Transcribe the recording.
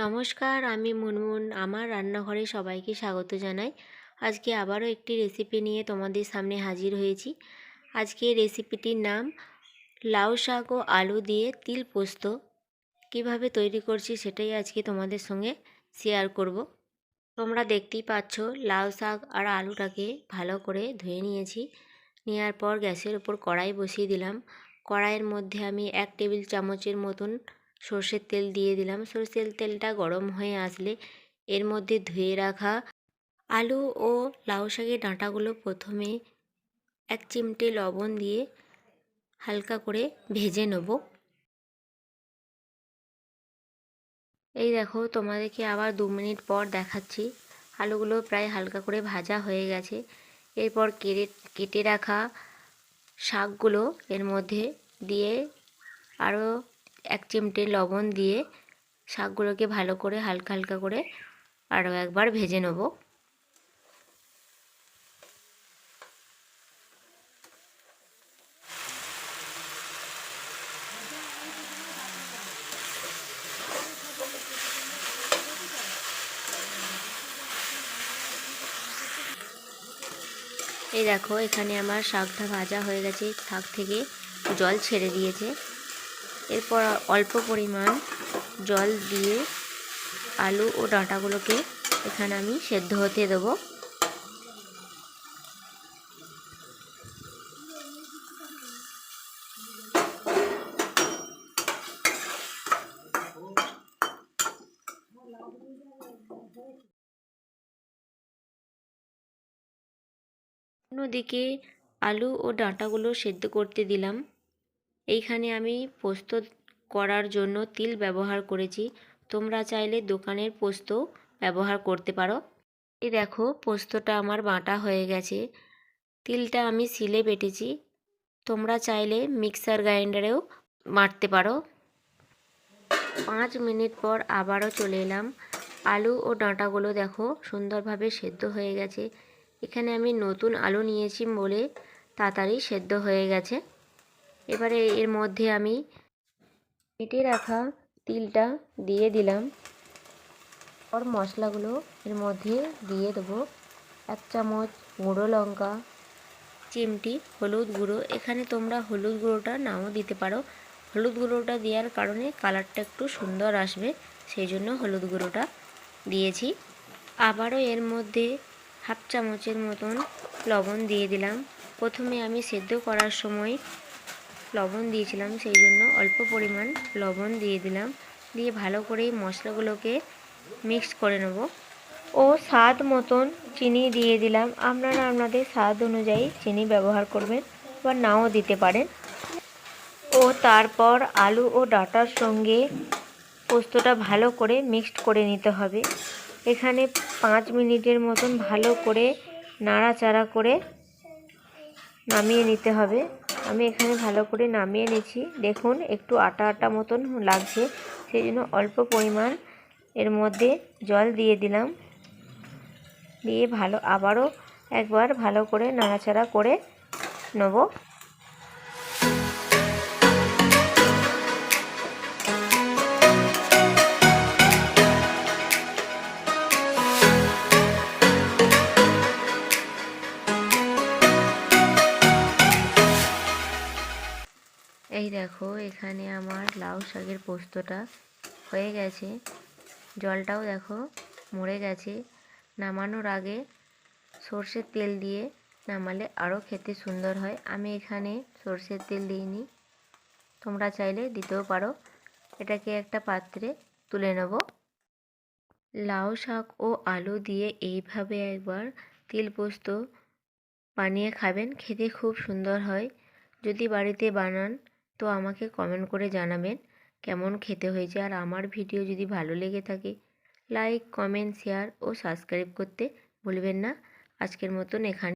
নমস্কার, আমি মুনমুন। আমার রান্নাঘরে সবাইকে স্বাগত জানাই। আজকে আবারও একটি রেসিপি নিয়ে তোমাদের সামনে হাজির হয়েছি। আজকে রেসিপিটির নাম লাউ শাক ও আলু দিয়ে তিল পোস্ত। কিভাবে তৈরি করছি সেটাই আজকে তোমাদের সঙ্গে শেয়ার করব। তোমরা দেখতেই পাচ্ছ, লাউ শাক আর আলুটাকে ভালো করে ধুয়ে নিয়েছি। নেওয়ার পর গ্যাসের উপর কড়াই বসিয়ে দিলাম। কড়াইয়ের মধ্যে আমি 1 টেবিল চামচের মতন সর্ষের তেল দিয়ে দিলাম। সর্ষের তেলটা গরম হয়ে আসলে এর মধ্যে ধুয়ে রাখা আলু ও লাউ শাকের ডাঁটাগুলো প্রথমে 1 চিমটে লবণ দিয়ে হালকা করে ভেজে নেব। এই দেখো, তোমাদেরকে আবার 2 মিনিট পর দেখাচ্ছি। আলুগুলো প্রায় হালকা করে ভাজা হয়ে গেছে। এরপর কেটে রাখা শাকগুলো এর মধ্যে দিয়ে আরও 1 চিমটে লবণ দিয়ে শাকগুলোকে ভালো করে হালকা হালকা করে আরও একবার ভেজে নেব। এই দেখো, এখানে আমার শাকটা ভাজা হয়ে গেছে, শাক থেকে জল ছেড়ে দিয়েছে। এরপর অল্প পরিমাণ জল দিয়ে আলু ও ডাঁটাগুলোকে এখানে আমি সেদ্ধ হতে দেবো। অন্যদিকে আলু ও ডাঁটাগুলো সেদ্ধ করতে দিলাম। এইখানে আমি পোস্ত করার জন্য তিল ব্যবহার করেছি। তোমরা চাইলে দোকানের পোস্ত ব্যবহার করতে পারো। এই দেখো, পোস্তটা আমার বাটা হয়ে গেছে। তিলটা আমি শিলে বেটেছি। তোমরা চাইলে মিক্সার গ্রাইন্ডারেও বাটতে পারো। 5 মিনিট পর আবারও চলে এলাম। আলু ও ডাঁটাগুলো দেখো সুন্দরভাবে সেদ্ধ হয়ে গেছে। এখানে আমি নতুন আলু নিয়েছি বলে তাড়াতাড়ি সেদ্ধ হয়ে গেছে। এবারে এর মধ্যে আমি কেটে রাখা তিলটা দিয়ে দিলাম। আর মশলাগুলো এর মধ্যে দিয়ে দেবো। 1 চামচ গুঁড়ো লঙ্কা, চিমটি হলুদ গুঁড়ো। এখানে তোমরা হলুদ গুঁড়োটা নাও দিতে পারো। হলুদ গুঁড়োটা দেওয়ার কারণে কালারটা একটু সুন্দর আসবে, সেই জন্য হলুদ গুঁড়োটা দিয়েছি। আবারও এর মধ্যে 1/2 চামচের মতন লবণ দিয়ে দিলাম। প্রথমে আমি সেদ্ধ করার সময় লবণ দিয়েছিলাম, সেই জন্য অল্প পরিমাণ লবণ দিয়ে দিলাম। দিয়ে ভালো করে মশলাগুলোকে মিক্স করে নেব। ও স্বাদ মতন চিনি দিয়ে দিলাম। আপনারা আপনাদের স্বাদ অনুযায়ী চিনি ব্যবহার করবেন বা নাও দিতে পারেন। ও তারপর আলু ও ডাঁটার সঙ্গে পোস্তটা ভালো করে মিক্সড করে নিতে হবে। এখানে 5 মিনিটের মতন ভালো করে নাড়াচাড়া করে নামিয়ে নিতে হবে। আমি এখানে ভালো করে নামিয়ে নিচ্ছি। দেখুন, একটু আটা আটা মতন লাগছে, সেই জন্য অল্প পরিমাণ এর মধ্যে জল দিয়ে দিলাম। দিয়ে আবারও একবার ভালো করে নাড়াচাড়া করে নেব। এই দেখো, এখানে আমার লাউ শাকের পোস্তটা হয়ে গেছে। জলটাও দেখো মরে গেছে। নামানোর আগে সর্ষের তেল দিয়ে নামালে আরও খেতে সুন্দর হয়। আমি এখানে সর্ষের তেল দিইনি, তোমরা চাইলে দিতেও পারো। এটাকে একটা পাত্রে তুলে নেব। লাউ শাক ও আলু দিয়ে এইভাবে একবার তিল পোস্ত বানিয়ে খাবেন, খেতে খুব সুন্দর হয়। যদি বাড়িতে বানান তো আমাকে কমেন্ট করে জানাবেন কেমন খেতে হয়েছে। আর আমার ভিডিও যদি ভালো লেগে থাকে, লাইক, কমেন্ট, শেয়ার ও সাবস্ক্রাইব করতে ভুলবেন না। আজকের মতন এখানে